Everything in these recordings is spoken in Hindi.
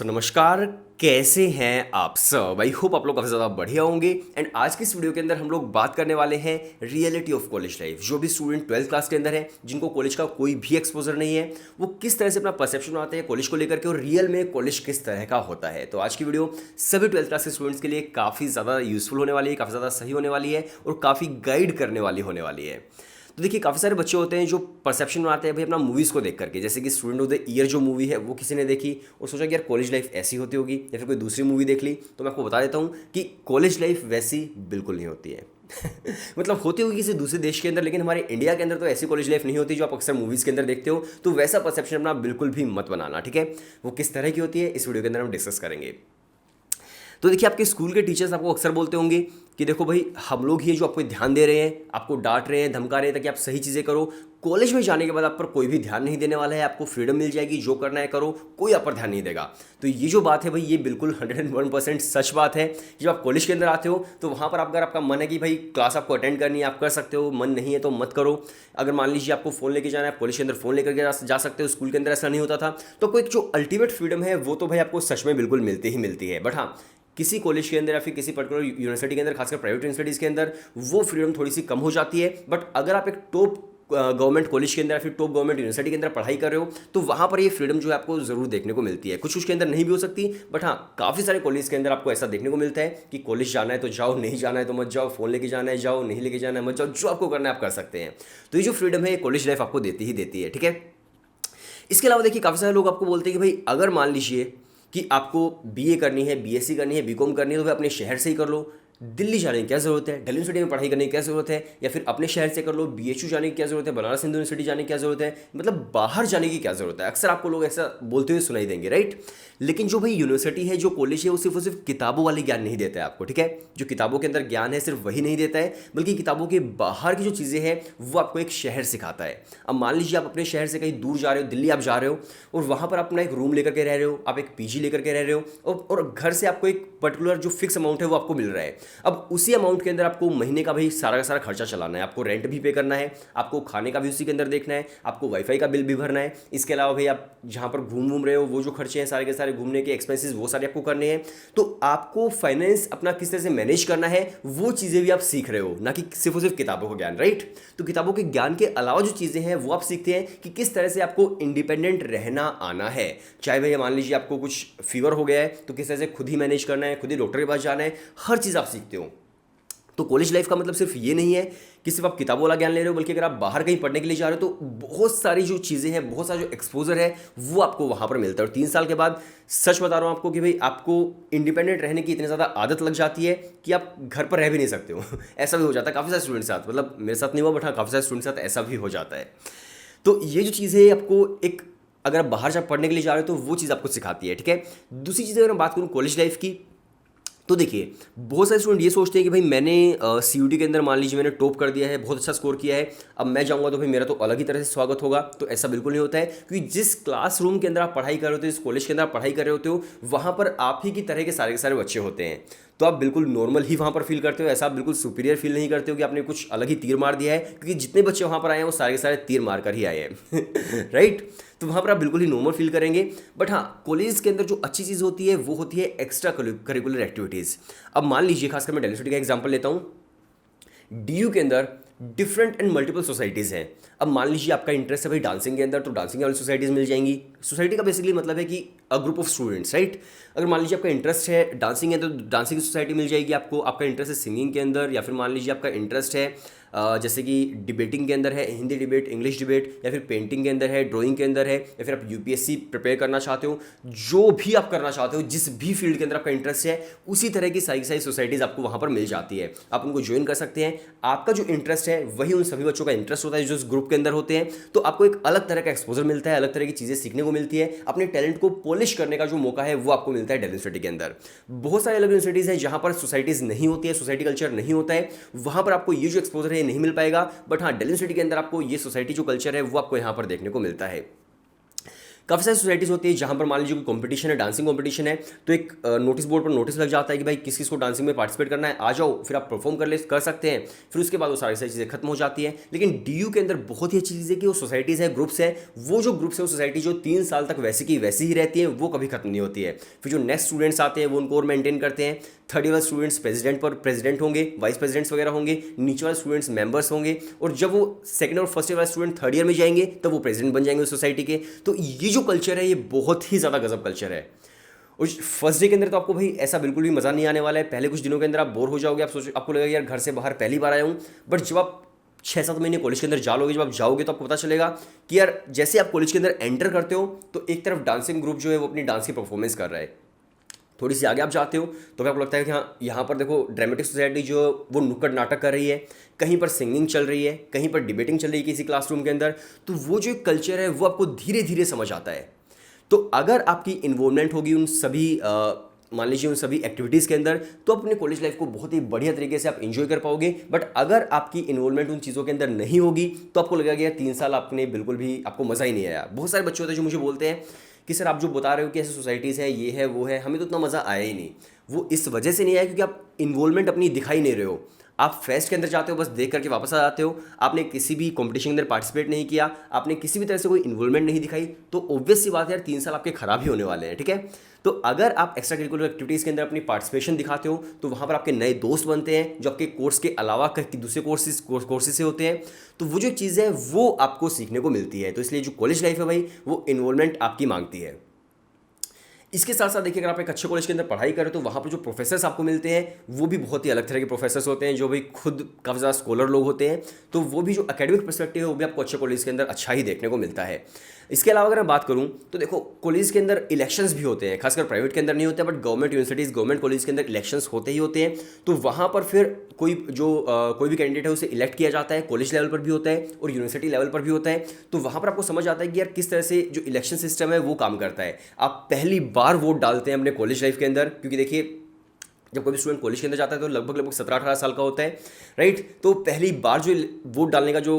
नमस्कार। कैसे हैं आप सब? आई होप आप लोग काफ़ी ज़्यादा बढ़िया होंगे। एंड आज की इस वीडियो के अंदर हम लोग बात करने वाले हैं रियलिटी ऑफ कॉलेज लाइफ। जो भी स्टूडेंट 12th क्लास के अंदर है, जिनको कॉलेज का कोई भी एक्सपोजर नहीं है, वो किस तरह से अपना परसेप्शन बनाते हैं कॉलेज को लेकर के, और रियल में कॉलेज किस तरह का होता है। तो आज की वीडियो सभी 12th क्लास के स्टूडेंट्स के लिए काफ़ी ज़्यादा यूजफुल होने वाली है, काफ़ी ज़्यादा सही होने वाली है और काफ़ी गाइड करने वाली होने वाली है। तो देखिए, काफ़ी सारे बच्चे होते हैं जो परसेप्शन बनाते हैं भाई अपना मूवीज़ को देख करके। जैसे कि स्टूडेंट ऑफ द ईयर जो मूवी है वो किसी ने देखी और सोचा कि यार कॉलेज लाइफ ऐसी होती होगी, या फिर कोई दूसरी मूवी देख ली। तो मैं आपको बता देता हूँ कि कॉलेज लाइफ वैसी बिल्कुल नहीं होती है। मतलब होती होगी किसी दूसरे देश के अंदर, लेकिन हमारे इंडिया के अंदर तो ऐसी कॉलेज लाइफ नहीं होती जो आप अक्सर मूवीज़ के अंदर देखते हो। तो वैसा परसेप्शन अपना बिल्कुल भी मत बनाना, ठीक है। वो किस तरह की होती है इस वीडियो के अंदर हम डिस्कस करेंगे। तो देखिए, आपके स्कूल के टीचर्स आपको अक्सर बोलते होंगे कि देखो भाई, हम लोग ही जो आपको ध्यान दे रहे हैं, आपको डांट रहे हैं, धमका रहे हैं ताकि आप सही चीज़ें करो। कॉलेज में जाने के बाद आप पर कोई भी ध्यान नहीं देने वाला है, आपको फ्रीडम मिल जाएगी, जो करना है करो, कोई आप पर ध्यान नहीं देगा। तो ये जो बात है भाई, ये बिल्कुल 101% सच बात है। जब आप कॉलेज के अंदर आते हो तो वहाँ पर अगर आपका मन है कि भाई क्लास आपको अटेंड करनी है, आप कर सकते हो, मन नहीं है तो मत करो। अगर मान लीजिए आपको फ़ोन लेके जाना है, आप कॉलेज के अंदर फ़ोन लेकर के जा सकते हो। स्कूल के अंदर ऐसा नहीं होता था। तो कोई जो अल्टीमेट फ्रीडम है वो तो भाई आपको सच में बिल्कुल मिलती ही मिलती है। बट हाँ, किसी कॉलेज के अंदर या फिर किसी पर्टिकुलर यूनिवर्सिटी के अंदर, खासकर प्राइवेट यूनिवर्सिटीज़ के अंदर, वो फ्रीडम थोड़ी सी कम हो जाती है। बट अगर आप एक टॉप गवर्नमेंट कॉलेज के अंदर या फिर टॉप गवर्नमेंट यूनिवर्सिटी के अंदर पढ़ाई कर रहे हो, तो वहाँ पर ये फ्रीडम जो है आपको ज़रूर देखने को मिलती है। कुछ के अंदर नहीं भी हो सकती, बट हाँ, काफ़ी सारे कॉलेज के अंदर आपको ऐसा देखने को मिलता है कि कॉलेज जाना है तो जाओ, नहीं जाना है तो मत जाओ, फ़ोन लेके जाना है जाओ, नहीं लेके जाना है मत जाओ, जो आपको करना है आप कर सकते हैं। तो ये जो फ्रीडम है ये कॉलेज लाइफ आपको देती ही देती है, ठीक है। इसके अलावा देखिए, काफ़ी सारे लोग आपको बोलते हैं कि भाई अगर मान लीजिए कि आपको बीए करनी है, बीएससी करनी है, बीकॉम करनी है, तो भाई अपने शहर से ही कर लो। दिल्ली जाने की क्या ज़रूरत है, दिल्ली यूनिवर्सिटी में पढ़ाई करने की क्या ज़रूरत है, या फिर अपने शहर से कर लो। बीएचयू जाने की क्या ज़रूरत है, बनारस हिंदू यूनिवर्सिटी जाने की क्या ज़रूरत है, मतलब बाहर जाने की क्या ज़रूरत है। अक्सर आपको लोग ऐसा बोलते हुए सुनाई देंगे, राइट। लेकिन जो भाई यूनिवर्सिटी है, जो कॉलेज है, वो सिर्फ किताबों वाली ज्ञान नहीं देता है आपको, ठीक है। जो किताबों के अंदर ज्ञान है सिर्फ वही नहीं देता है, बल्कि किताबों के बाहर की जो चीज़ें हैं वो आपको एक शहर सिखाता है। अब मान लीजिए आप अपने शहर से कहीं दूर जा रहे हो, दिल्ली आप जा रहे हो, और वहाँ पर अपना एक रूम लेकर के रह रहे हो, आप एक पीजी लेकर के रह रहे हो, और घर से आपको एक पर्टिकुलर जो फिक्स अमाउंट है वो आपको मिल रहा है। अब उसी अमाउंट के अंदर आपको महीने का भाई सारा का सारा खर्चा चलाना है, आपको रेंट भी पे करना है, आपको खाने का भी उसी के अंदर देखना है, आपको वाईफाई का बिल भी भरना है। इसके अलावा भाई आप जहाँ पर घूम रहे हो, वो जो खर्चे हैं सारे के सारे घूमने के एक्सपेंसेस, वो सारे आपको करने हैं। तो आपको फाइनेंस अपना किस तरह से मैनेज करना है, वो चीज़ें भी आप सीख रहे हो, ना कि सिर्फ और सिर्फ किताबों का ज्ञान, राइट। तो किताबों के ज्ञान के अलावा जो चीज़ें हैं वो आप सीखते हैं कि किस तरह से आपको इंडिपेंडेंट रहना आना है। चाहे भाई मान लीजिए आपको कुछ फीवर हो गया है, तो किस तरह से खुद ही मैनेज करना है, खुद ही डॉक्टर के पास जाना है, हर चीज़ आप सीखते हो। तो कॉलेज लाइफ का मतलब सिर्फ ये नहीं है कि सिर्फ आप किताबों वाला ज्ञान ले रहे हो, बल्कि अगर आप बाहर कहीं पढ़ने के लिए जा रहे हो तो बहुत सारी जो चीज़ें हैं, बहुत सारा जो एक्सपोजर है वो आपको वहाँ पर मिलता है। और 3 साल के बाद सच बता रहा हूँ आपको कि भाई आपको इंडिपेंडेंट रहने की इतनी ज़्यादा आदत लग जाती है कि आप घर पर रह भी नहीं सकते हो। ऐसा भी हो जाता है काफ़ी सारे स्टूडेंट्स के साथ, मतलब मेरे साथ नहीं हुआ, बट हाँ काफ़ी सारे स्टूडेंट्स के साथ ऐसा भी हो जाता है। तो ये जो चीज़ है आपको एक, अगर आप बाहर जब पढ़ने के लिए जा रहे हो तो वो चीज़ आपको सिखाती है, ठीक है। दूसरी चीज़ अगर मैं बात करूँ कॉलेज लाइफ की, तो देखिए, बहुत सारे स्टूडेंट ये सोचते हैं कि भाई मैंने सीयूटी के अंदर मान लीजिए मैंने टॉप कर दिया है, बहुत अच्छा स्कोर किया है, अब मैं जाऊंगा तो भाई मेरा तो अलग ही तरह से स्वागत होगा। तो ऐसा बिल्कुल नहीं होता है, क्योंकि जिस क्लासरूम के अंदर आप पढ़ाई कर रहे होते हो, जिस कॉलेज के अंदर आप पढ़ाई कर रहे होते हो, वहाँ पर आप ही की तरह के सारे बच्चे होते हैं। तो आप बिल्कुल नॉर्मल ही वहाँ पर फील करते हो, ऐसा आप बिल्कुल सुपीरियर फील नहीं करते हो कि आपने कुछ अलग ही तीर मार दिया है, क्योंकि जितने बच्चे वहाँ पर आए हैं वो सारे के सारे तीर मार कर ही आए हैं। राइट। तो वहाँ पर आप बिल्कुल ही नॉर्मल फील करेंगे। बट हाँ, कॉलेज के अंदर जो अच्छी चीज़ होती है वो होती है एक्स्ट्रा करिकुलर एक्टिविटीज़। अब मान लीजिए, खासकर मैं दिल्ली यूनिवर्सिटी का एग्जाम्पल लेता हूँ। डीयू के अंदर डिफरेंट एंड मल्टीपल सोसाइटीज़ हैं। अब मान लीजिए आपका इंटरेस्ट है भाई डांसिंग के अंदर, तो डांसिंग वाली सोसाइटीज़ मिल जाएंगी। सोसाइटी का बेसिकली मतलब है कि a group of students, right. अगर मान लीजिए आपका इंटरेस्ट है डांसिंग है तो डांसिंग की सोसाइटी मिल जाएगी आपको। आपका इंटरेस्ट है सिंगिंग के अंदर, या फिर मान लीजिए आपका इंटरेस्ट है जैसे कि डिबेटिंग के अंदर है, हिंदी डिबेट, इंग्लिश डिबेट, या फिर पेंटिंग के अंदर है, ड्राइंग के अंदर है, या फिर आप यूपीएससी प्रिपेयर करना चाहते हो, जो भी आप करना चाहते हो, जिस भी फील्ड के अंदर आपका इंटरेस्ट है, उसी तरह की सारी सोसाइटीज़ आपको वहाँ पर मिल जाती है। आप उनको ज्वाइन कर सकते हैं। आपका जो इंटरेस्ट है वही उन सभी बच्चों का इंटरेस्ट होता है जो इस ग्रुप के अंदर होते हैं। तो आपको एक अलग तरह का एक्सपोजर मिलता है, अलग तरह की चीज़ें सीखने को मिलती है, अपने टैलेंट को पॉलिश करने का जो मौका है वो आपको मिलता है दिल्ली यूनिवर्सिटी के अंदर। बहुत सारे अलग यूनिवर्सिटीज़ हैं जहाँ पर सोसाइटीज़ नहीं होती है, सोसाइटी कल्चर नहीं होता है, वहाँ पर आपको ये जो एक्सपोजर है नहीं मिल पाएगा। बट हाँ, दिल्ली यूनिवर्सिटी के अंदर आपको ये सोसाइटी जो कल्चर है वो आपको यहाँ पर देखने को मिलता है। काफ़ी सारी सोसाइटीज़ होती है जहाँ पर मान लीजिए कोई कंपटीशन है, डांसिंग कंपटीशन है, तो एक नोटिस बोर्ड पर नोटिस लग जाता है कि भाई किस किस को डांसिंग में पार्टिसिपेट करना है, आ जाओ, फिर आप परफॉर्म कर सकते हैं। फिर उसके बाद वो सारी सारी चीज़ें खत्म हो जाती है। लेकिन डीयू के अंदर बहुत ही अच्छी चीज़ है कि वो सोसाइटीज़ है, ग्रुप्स है, वो जो ग्रुप्स है, वो सोसाइटी जो 3 साल तक वैसी की वैसी ही रहती है, वो कभी खत्म नहीं होती है। फिर जो नेक्स्ट स्टूडेंट्स आते हैं वो उनको और मेंटेन करते हैं। थर्ड ईयर स्टूडेंट्स प्रेसिडेंट होंगे, वाइस प्रेसिडेंट्स वगैरह होंगे, नीचे वाले स्टूडेंट्स मेंबर्स होंगे, और जब वो सेकंड और फर्स्ट ईयर वाले स्टूडेंट थर्ड ईयर में जाएंगे तब वो प्रेसिडेंट बन जाएंगे उस सोसाइटी के। तो ये जो कल्चर है ये बहुत ही ज़्यादा गजब कल्चर है। और फर्स्ट डे के अंदर तो आपको भाई ऐसा बिल्कुल भी मज़ा नहीं आने वाला है। पहले कुछ दिनों के अंदर आप बोर हो जाओगे, आपको लगेगा यार घर से बाहर पहली बार आया हूँ। बट जब आप 6-7 महीने कॉलेज के अंदर जाओगे, जब आप जाओगे तो आपको पता चलेगा कि यार जैसे आप कॉलेज के अंदर एंटर करते हो तो एक तरफ डांसिंग ग्रुप जो है वो अपनी डांस की परफॉर्मेंस कर रहा है, थोड़ी सी आगे आप जाते हो तो फिर आपको लगता है कि हाँ यहाँ पर देखो ड्रामेटिक सोसाइटी जो वो नुक्कड़ नाटक कर रही है, कहीं पर सिंगिंग चल रही है, कहीं पर डिबेटिंग चल रही है किसी क्लासरूम के अंदर। तो वो जो एक कल्चर है वो आपको धीरे धीरे समझ आता है। तो अगर आपकी इन्वॉल्वमेंट होगी उन सभी मान लीजिए उन सभी एक्टिविटीज़ के अंदर, तो अपने कॉलेज लाइफ को बहुत ही बढ़िया तरीके से आप इंजॉय कर पाओगे। बट अगर आपकी इन्वॉल्वमेंट उन चीज़ों के अंदर नहीं होगी तो आपको लगेगा यार 3 साल आपने बिल्कुल भी आपको मज़ा ही नहीं आया। बहुत सारे बच्चे होते हैं जो मुझे बोलते हैं कि सर आप जो बता रहे हो कि ऐसे सोसाइटीज़ है, ये है वो है, हमें तो उतना मज़ा आया ही नहीं। वो इस वजह से नहीं आया क्योंकि आप इन्वॉल्वमेंट अपनी दिखाई नहीं रहे हो। आप फेस्ट के अंदर जाते हो, बस देख करके वापस आ जाते हो, आपने किसी भी कंपटीशन के अंदर पार्टिसिपेट नहीं किया, आपने किसी भी तरह से कोई इन्वॉल्वमेंट नहीं दिखाई, तो ऑब्वियस सी बात है यार 3 साल आपके खराब ही होने वाले हैं। ठीक है, तो अगर आप एक्स्ट्रा करिकुलर एक्टिविटीज़ के अंदर अपनी पार्टिसिपेशन दिखाते हो तो वहाँ पर आपके नए दोस्त बनते हैं जो आपके कोर्स के अलावा कहीं दूसरे कोर्सेज से होते हैं। तो वो जो चीज़ है वो आपको सीखने को मिलती है। तो इसलिए जो कॉलेज लाइफ है भाई वो इन्वॉल्वमेंट आपकी मांगती है। इसके साथ साथ देखिए अगर आप एक अच्छे कॉलेज के अंदर पढ़ाई करें तो वहाँ पर जो प्रोफेसर्स आपको मिलते हैं वो भी बहुत ही अलग तरह के प्रोफेसर्स होते हैं जो भी खुद काफ़ी ज़्यादा स्कॉलर लोग होते हैं। तो वो भी जो एकेडमिक पर्सपेक्टिव है वो भी आपको अच्छे कॉलेज के अंदर अच्छा ही देखने को मिलता है। इसके अलावा अगर मैं बात करूँ तो देखो कॉलेज के अंदर इलेक्शंस भी होते हैं, खासकर प्राइवेट के अंदर नहीं होते but government universities government college के अंदर इलेक्शंस होते ही होते हैं। तो वहाँ पर फिर कोई भी कैंडिडेट है उसे इलेक्ट किया जाता है, कॉलेज लेवल पर भी होता है और यूनिवर्सिटी लेवल पर भी होता है। तो वहाँ पर आपको समझ आता है कि यार किस तरह से जो इलेक्शन सिस्टम है वो काम करता है। आप पहली बार वोट डालते हैं अपने कॉलेज लाइफ के अंदर, क्योंकि देखिए जब कोई स्टूडेंट कॉलेज के अंदर जाता है तो लगभग 17-18 साल का होता है, राइट। तो पहली बार जो वोट डालने का जो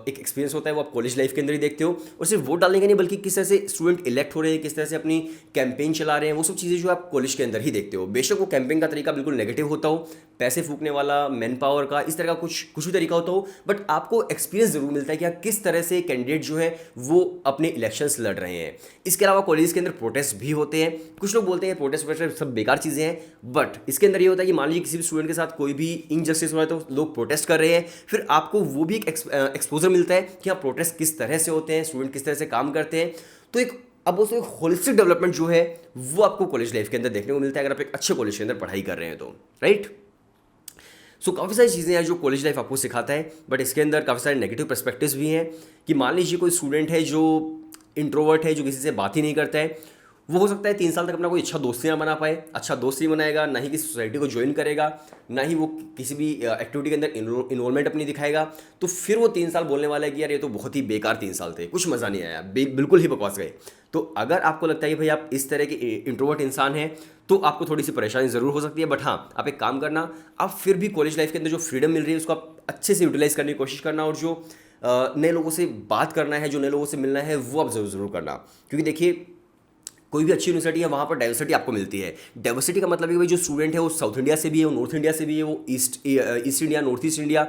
एक एक्सपीरियंस होता है वो आप कॉलेज लाइफ के अंदर ही देखते हो। और सिर्फ वोट डालने का नहीं बल्कि किस तरह से स्टूडेंट इलेक्ट हो रहे हैं, किस तरह से अपनी कैंपेन चला रहे हैं, वो सब चीज़ें जो आप कॉलेज के अंदर ही देखते हो। बेशक वो कैंपेन का तरीका बिल्कुल नेगेटिव होता हो, पैसे फूकने वाला, मैन पावर का, इस तरह का कुछ भी तरीका होता हो, बट आपको एक्सपीरियंस जरूर मिलता है कि किस तरह से कैंडिडेट जो है वो अपने इलेक्शंस लड़ रहे हैं। इसके अलावा कॉलेज के अंदर प्रोटेस्ट भी होते हैं। कुछ लोग बोलते हैं प्रोटेस्ट सब बेकार चीज़ें हैं, बट इसके अंदर ये होता है कि मान लीजिए किसी भी स्टूडेंट के साथ कोई भी इनजस्टिस हो रहा है तो लोग प्रोटेस्ट कर रहे हैं, फिर आपको वो भी एक एक्सपोजर मिलता है कि हाँ प्रोटेस्ट किस तरह से होते हैं, स्टूडेंट किस तरह से काम करते हैं। तो एक अब उसमें एक होलिस्टिक डेवलपमेंट जो है वो आपको कॉलेज लाइफ के अंदर देखने को मिलता है अगर आप एक अच्छे कॉलेज के अंदर पढ़ाई कर रहे हैं तो, राइट। सो काफ़ी सारी चीज़ें हैं जो कॉलेज लाइफ आपको सिखाता है, बट इसके अंदर काफ़ी सारे नेगेटिव पर्सपेक्टिव्स भी हैं कि मान लीजिए कोई स्टूडेंट है जो इंट्रोवर्ट है, जो किसी से बात ही नहीं करता है, वो हो सकता है 3 साल तक अपना कोई अच्छा दोस्त ना बना पाए, अच्छा दोस्त नहीं बनाएगा, ना ही किसी सोसाइटी को ज्वाइन करेगा, ना ही वो किसी भी एक्टिविटी के अंदर इन्वॉल्वमेंट अपनी दिखाएगा। तो फिर वो 3 साल बोलने वाला है कि यार ये तो बहुत ही बेकार 3 साल थे, कुछ मज़ा नहीं आया, बिल्कुल ही बकवास गए। तो अगर आपको लगता है कि भाई आप इस तरह के इंट्रोवर्ट इंसान हैं तो आपको थोड़ी सी परेशानी ज़रूर हो सकती है, बट हाँ आप एक काम करना, आप फिर भी कॉलेज लाइफ के अंदर जो फ्रीडम मिल रही है उसको आप अच्छे से यूटिलाइज़ करने की कोशिश करना, और जो नए लोगों से बात करना है, जो नए लोगों से मिलना है वो आप ज़रूर करना। क्योंकि देखिए कोई भी अच्छी यूनिवर्सिटी है वहाँ पर डाइवर्सिटी आपको मिलती है। डाइवर्सिटी का मतलब है कि भाई जो स्टूडेंट है वो साउथ इंडिया से भी है, वो नॉर्थ इंडिया से भी है, वो east India, north east India,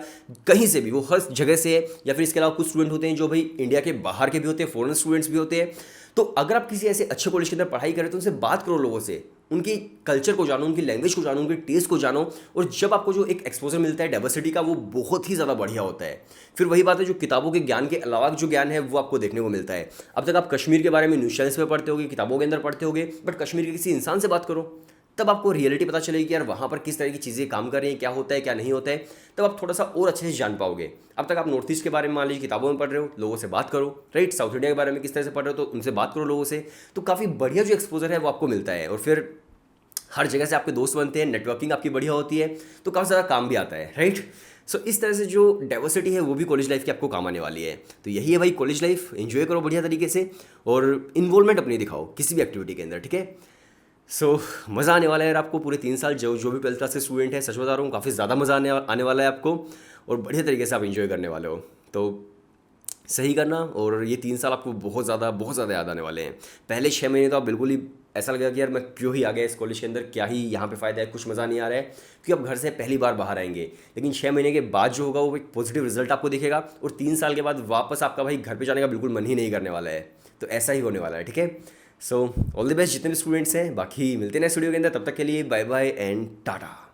कहीं से भी, वो हर जगह से है। या फिर इसके अलावा कुछ स्टूडेंट होते हैं जो भाई इंडिया के बाहर के भी होते हैं, फॉरेन स्टूडेंट्स भी होते हैं। तो अगर आप किसी ऐसे अच्छे कॉलेज के अंदर पढ़ाई करें तो उनसे बात करो, लोगों से, उनकी कल्चर को जानो, उनकी लैंग्वेज को जानो, उनके टेस्ट को जानो, और जब आपको जो एक एक्सपोजर मिलता है डाइवर्सिटी का वो बहुत ही ज़्यादा बढ़िया होता है। फिर वही बात है जो किताबों के ज्ञान के अलावा जो ज्ञान है वो आपको देखने को मिलता है। अब तक आप कश्मीर के बारे में न्यूज़ चैनल्स में पढ़ते होगे, किताबों के अंदर पढ़ते होगे, बट कश्मीर के किसी इंसान से बात करो तब आपको रियलिटी पता चलेगी कि यार वहाँ पर किस तरह की चीज़ें काम कर रही हैं, क्या होता है क्या नहीं होता है, तब आप थोड़ा सा और अच्छे से जान पाओगे। अब तक आप नॉर्थ ईस्ट के बारे में मान लीजिए किताबों में पढ़ रहे हो, लोगों से बात करो, राइट। साउथ इंडिया के बारे में किस तरह से पढ़ रहे हो तो उनसे बात करो लोगों से, तो काफ़ी बढ़िया जो एक्सपोजर है वो आपको मिलता है। और फिर हर जगह से आपके दोस्त बनते हैं, नेटवर्किंग आपकी बढ़िया होती है, तो काफ़ी ज़्यादा काम भी आता है, राइट। सो इस तरह से जो डाइवर्सिटी है वो भी कॉलेज लाइफ की आपको काम आने वाली है। तो यही है भाई कॉलेज लाइफ, एंजॉय करो बढ़िया तरीके से और इन्वॉल्वमेंट अपनी दिखाओ किसी भी एक्टिविटी के अंदर, ठीक है। सो मज़ा आने वाला है यार आपको पूरे 3 साल, जो भी 12th क्लास के स्टूडेंट है, सच बता रहा हूँ काफ़ी ज़्यादा मज़ा आने वाला है आपको, और बढ़िया तरीके से आप इंजॉय करने वाले हो। तो सही करना। और ये 3 साल आपको बहुत ज़्यादा याद आने वाले हैं। पहले 6 महीने तो आप बिल्कुल ही ऐसा लगेगा कि यार मैं क्यों ही आ गया इस कॉलेज के अंदर, क्या ही यहाँ पे फ़ायदा है, कुछ मज़ा नहीं आ रहा है, क्योंकि आप घर से पहली बार बाहर आएंगे। लेकिन 6 महीने के बाद जो होगा वो एक पॉजिटिव रिजल्ट आपको दिखेगा, और 3 साल के बाद वापस आपका भाई घर पे जाने का बिल्कुल मन ही नहीं करने वाला है। तो ऐसा ही होने वाला है, ठीक है। सो ऑल द बेस्ट जितने भी स्टूडेंट्स हैं। बाकी मिलते हैं नेक्स्ट वीडियो के अंदर, तब तक के लिए बाय बाय एंड टाटा।